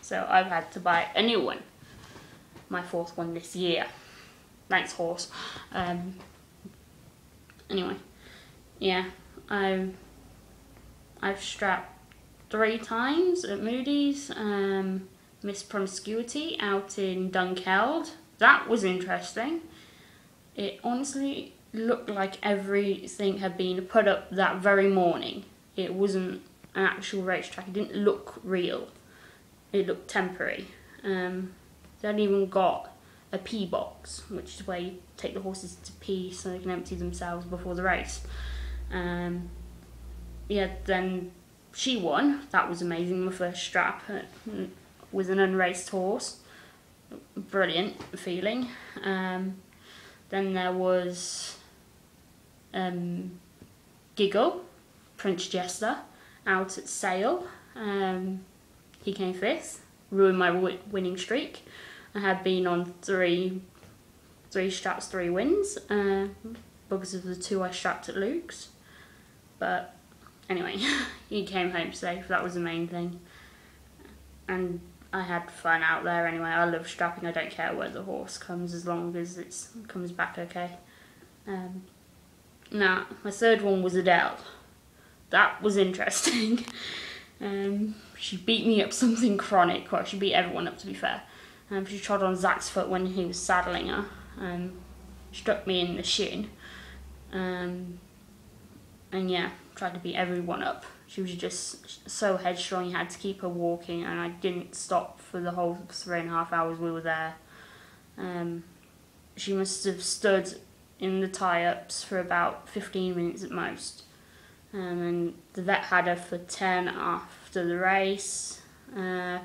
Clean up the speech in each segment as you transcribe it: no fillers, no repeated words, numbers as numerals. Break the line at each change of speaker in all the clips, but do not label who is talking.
So I've had to buy a new one. My 4th one this year. Thanks, horse. Anyway, yeah, I've strapped 3 times at Moody's. Miss Promiscuity out in Dunkeld. That was interesting. It honestly looked like everything had been put up that very morning. It wasn't an actual racetrack. It didn't look real. It looked temporary. They hadn't even got a pee box, which is where you take the horses to pee so they can empty themselves before the race. Yeah, then she won. That was amazing. My first strap with an unraced horse. Brilliant feeling. Then there was Giggle, Prince Jester, out at Sale. He came 5th, ruined my winning streak. I had been on three straps, 3 wins, because of the 2 I strapped at Luke's. But anyway, he came home safe. That was the main thing. And I had fun out there anyway. I love strapping. I don't care where the horse comes as long as it comes back okay. Now, my 3rd one was Adele. That was interesting. She beat me up something chronic. Well, she beat everyone up, to be fair. She trod on Zach's foot when he was saddling her. Struck me in the shin. And yeah, tried to beat everyone up. She was just so headstrong, you had to keep her walking, and I didn't stop for the whole 3.5 hours we were there. She must have stood in the tie-ups for about 15 minutes at most. And the vet had her for 10 after the race. And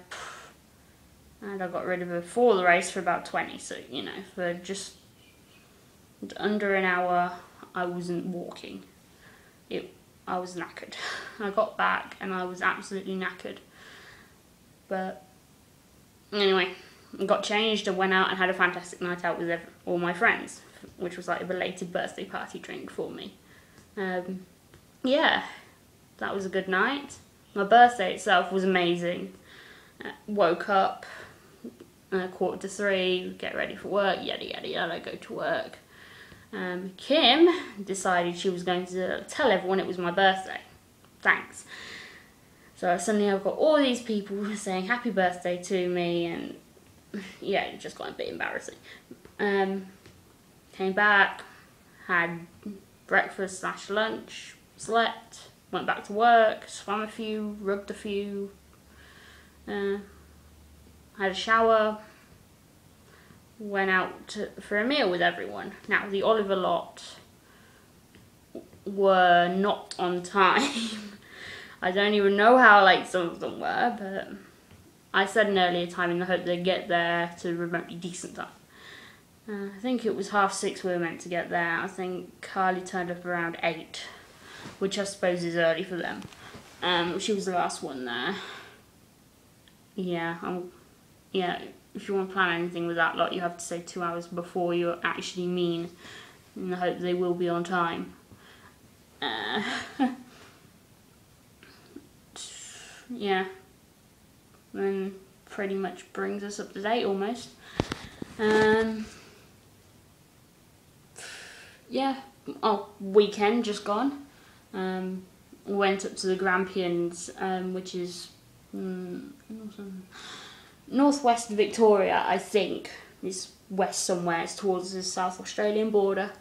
I got rid of her for the race for about 20, so, you know, for just under an hour, I wasn't walking. I was knackered. I got back and I was absolutely knackered. But anyway, I got changed and went out and had a fantastic night out with all my friends, which was like a belated birthday party drink for me. Yeah, that was a good night. My birthday itself was amazing. Woke up 2:45, get ready for work, yada yada yada, go to work. Kim decided she was going to tell everyone it was my birthday. Thanks. So suddenly I've got all these people saying happy birthday to me, and yeah, it just got a bit embarrassing. Came back, had breakfast / lunch, slept, went back to work, swam a few, rubbed a few, had a shower, went out for a meal with everyone. Now, the Oliver lot were not on time. I don't even know how late some of them were, but I said an earlier time in the hope they'd get there to remotely decent time. I think it was 6:30 we were meant to get there. I think Carly turned up around 8, which I suppose is early for them. She was the last one there. Yeah, if you want to plan anything with that lot, you have to say 2 hours before you actually mean, in the hope they will be on time. Yeah, then pretty much brings us up to date almost. Yeah, weekend just gone. Went up to the Grampians, which is northwest Victoria, I think. It's west somewhere, it's towards the South Australian border.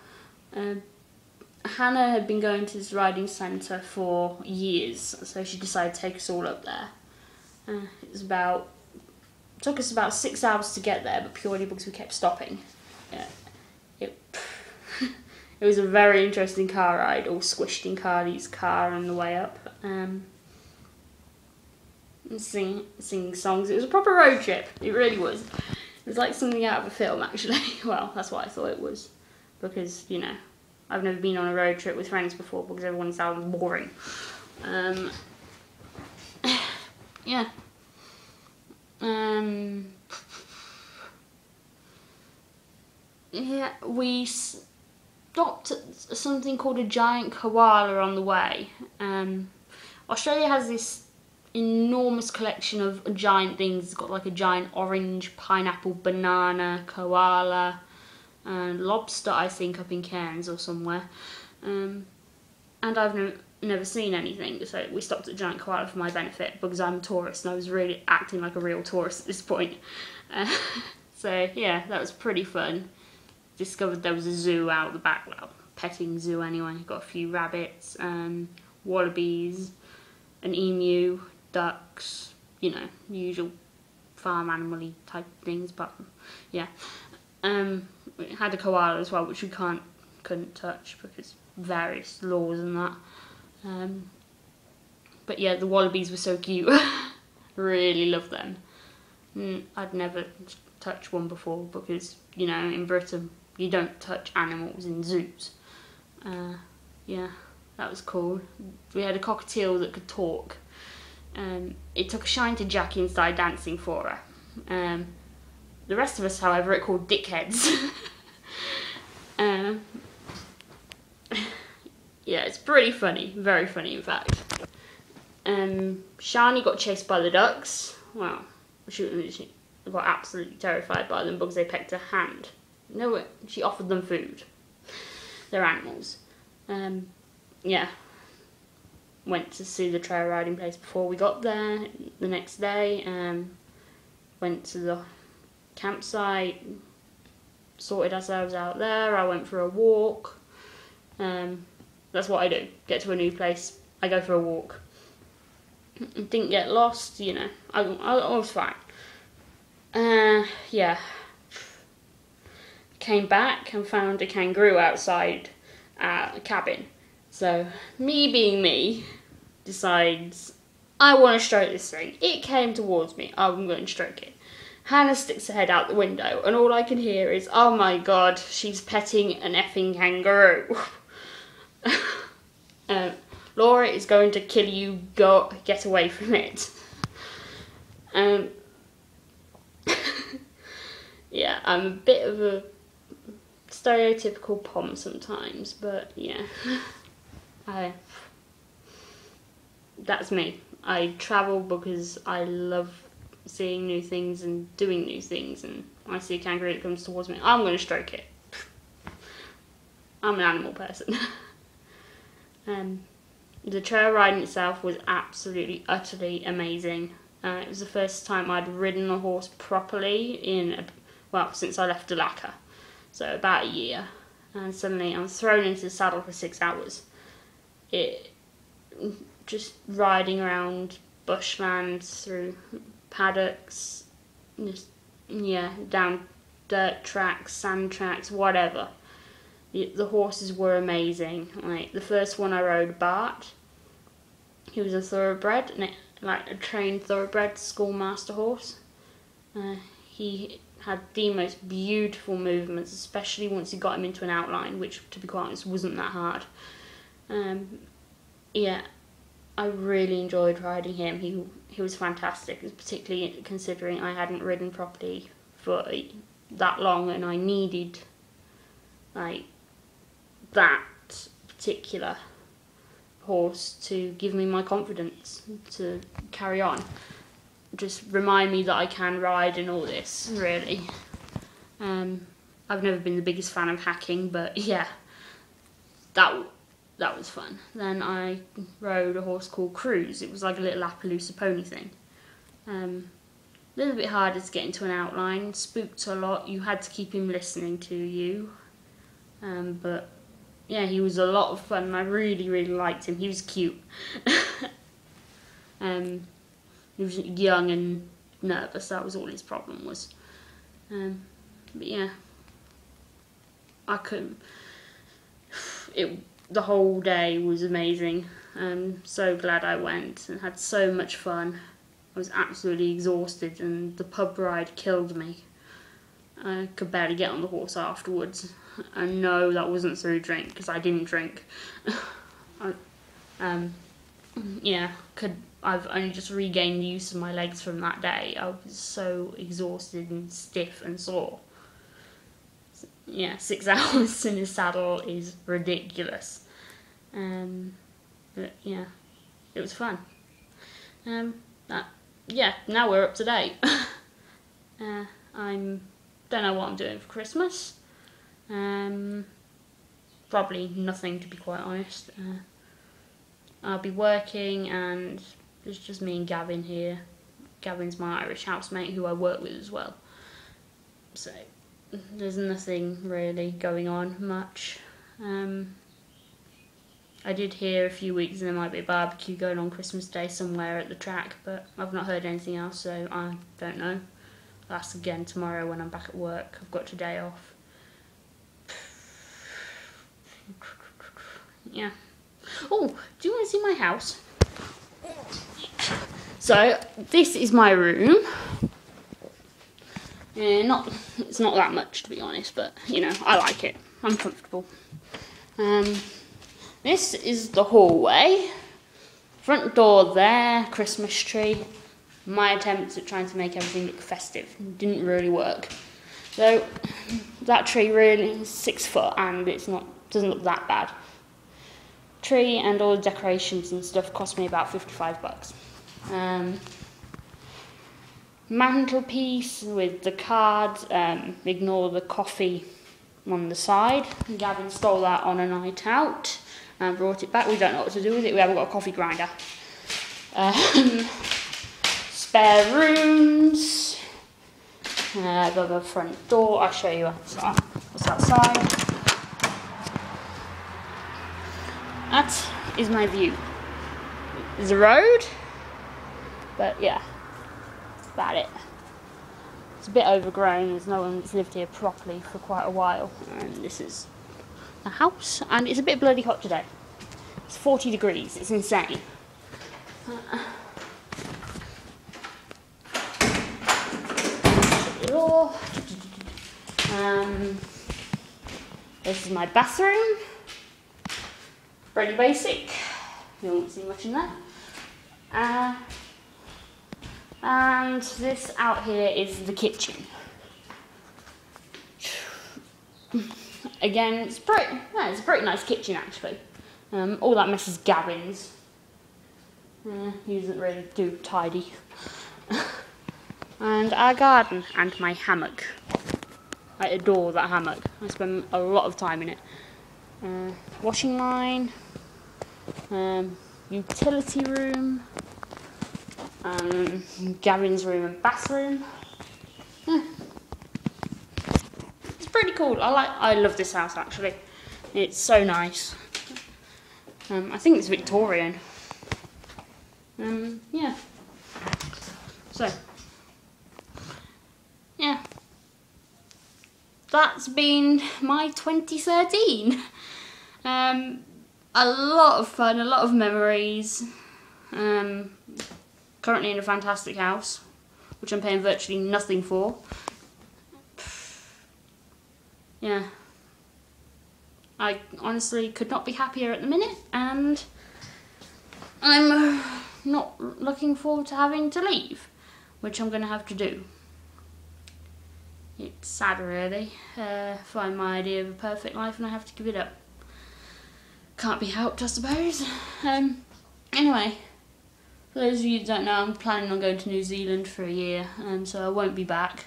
Hannah had been going to this riding centre for years, so she decided to take us all up there. It took us about 6 hours to get there, but purely because we kept stopping. It was a very interesting car ride, all squished in Carly's car on the way up. Singing songs. It was a proper road trip. It really was. It was like something out of a film, actually. Well, that's what I thought it was. Because, you know, I've never been on a road trip with friends before because everyone sounds boring. Yeah. Yeah, we stopped at something called a giant koala on the way. Australia has this enormous collection of giant things. It's got like a giant orange, pineapple, banana, koala, and lobster, I think, up in Cairns or somewhere. And I've never seen anything, so we stopped at Giant Koala for my benefit because I'm a tourist and I was really acting like a real tourist at this point. So yeah, that was pretty fun. Discovered there was a zoo out the back, well, petting zoo anyway. Got a few rabbits, wallabies, an emu, ducks, you know, usual farm animal-y type things, but yeah. We had a koala as well, which we couldn't touch because various laws and that. But yeah, the wallabies were so cute. Really love them. I'd never touched one before because, you know, in Britain you don't touch animals in zoos. Yeah, that was cool. We had a cockatiel that could talk. It took a shine to Jackie and started dancing for her. The rest of us, however, it called dickheads. Yeah, it's pretty funny. Very funny, in fact. Shani got chased by the ducks. Well, she got absolutely terrified by them because they pecked her hand. No, she offered them food. They're animals. Yeah. Went to see the trail riding place before we got there. The next day, went to the campsite, sorted ourselves out there. I went for a walk. That's what I do. Get to a new place, I go for a walk. Didn't get lost, you know. I was fine. Yeah. Came back and found a kangaroo outside a cabin. So, me being me, decides, I want to stroke this thing. It came towards me, I'm going to stroke it. Hannah sticks her head out the window, and all I can hear is, oh my god, she's petting an effing kangaroo. Laura is going to kill you, go, get away from it. Yeah, I'm a bit of a stereotypical pom sometimes, but yeah. That's me. I travel because I love seeing new things and doing new things, and when I see a kangaroo that comes towards me, I'm going to stroke it. I'm an animal person. The trail riding itself was absolutely, utterly amazing. It was the first time I'd ridden a horse properly since I left Dalaka, so about a year, and suddenly I'm thrown into the saddle for 6 hours. Just riding around bushlands, through paddocks, down dirt tracks, sand tracks, whatever. The horses were amazing. Like the first one I rode, Bart, he was a thoroughbred, like a trained thoroughbred schoolmaster horse. He had the most beautiful movements, especially once you got him into an outline, which, to be quite honest, wasn't that hard. Yeah, I really enjoyed riding him. He was fantastic, particularly considering I hadn't ridden properly for that long, and I needed like that particular horse to give me my confidence to carry on. Just remind me that I can ride and all this, really. I've never been the biggest fan of hacking, but yeah, that was fun. Then I rode a horse called Cruise. It was like a little Appaloosa pony thing. A little bit harder to get into an outline, spooked a lot. You had to keep him listening to you. But yeah, he was a lot of fun and I really, really liked him. He was cute. He was young and nervous, that was all his problem was. But yeah, I couldn't. The whole day was amazing. I'm so glad I went and had so much fun. I was absolutely exhausted and the pub ride killed me. I could barely get on the horse afterwards. And no, that wasn't through drink, because I didn't drink. I've only just regained the use of my legs from that day. I was so exhausted and stiff and sore. Yeah, 6 hours in a saddle is ridiculous. But yeah, it was fun. Yeah, now we're up to date. I don't know what I'm doing for Christmas. Probably nothing, to be quite honest. I'll be working, and there's just me and Gavin here. Gavin's my Irish housemate who I work with as well. So there's nothing really going on much. I did hear a few weeks there might be a barbecue going on Christmas Day somewhere at the track, but I've not heard anything else, so I don't know. I'll ask again tomorrow when I'm back at work. I've got today off. Yeah. Oh, do you want to see my house? So this is my room. It's not that much, to be honest, but you know, I like it. I'm comfortable. This is the hallway. Front door there, Christmas tree. My attempt at trying to make everything look festive didn't really work. So that tree really is 6 foot, and doesn't look that bad. Tree and all the decorations and stuff cost me about $55. Mantelpiece with the cards, ignore the coffee on the side. Gavin stole that on a night out and brought it back. We don't know what to do with it. We haven't got a coffee grinder. Spare rooms. The front door. I'll show you what's outside. That is my view. There's a road, but yeah, that's about it. It's a bit overgrown. There's no one that's lived here properly for quite a while, and this is the house. And it's a bit bloody hot today. It's 40 degrees. It's insane. Door. This is my bathroom. Pretty basic. You won't see much in there. And this out here is the kitchen. Again, it's a pretty nice kitchen actually. All that mess is Gavin's. He doesn't really do tidy. And our garden and my hammock. I adore that hammock. I spend a lot of time in it. Washing line, utility room, Gavin's room and bathroom. Yeah. It's pretty cool. I love this house actually. It's so nice. I think it's Victorian. Yeah. So, yeah. That's been my 2013. A lot of fun, a lot of memories. Currently in a fantastic house, which I'm paying virtually nothing for. Yeah. I honestly could not be happier at the minute, and I'm not looking forward to having to leave, which I'm going to have to do. It's sad really. Find my idea of a perfect life and I have to give it up. Can't be helped, I suppose. Anyway, for those of you who don't know, I'm planning on going to New Zealand for a year, so I won't be back.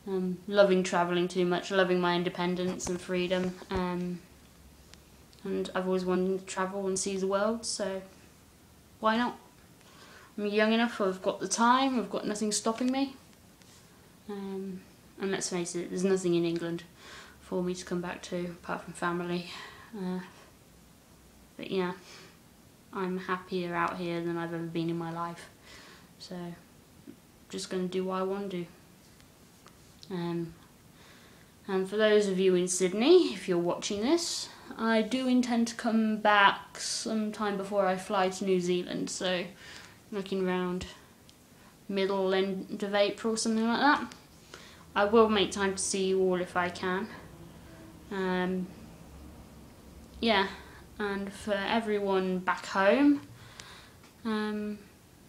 Loving travelling too much, loving my independence and freedom, and I've always wanted to travel and see the world, so why not? I'm young enough, I've got the time, I've got nothing stopping me. And let's face it, there's nothing in England for me to come back to, apart from family. But yeah, I'm happier out here than I've ever been in my life. So, just going to do what I want to do. And for those of you in Sydney, if you're watching this, I do intend to come back sometime before I fly to New Zealand. So, looking around end of April, something like that. I will make time to see you all if I can. Yeah, and for everyone back home,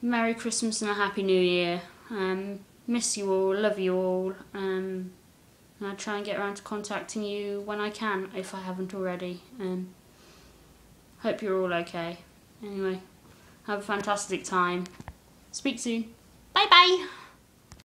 Merry Christmas and a Happy New Year. Miss you all, love you all, and I'll try and get around to contacting you when I can, if I haven't already. Hope you're all okay. Anyway, have a fantastic time. Speak soon. Bye bye.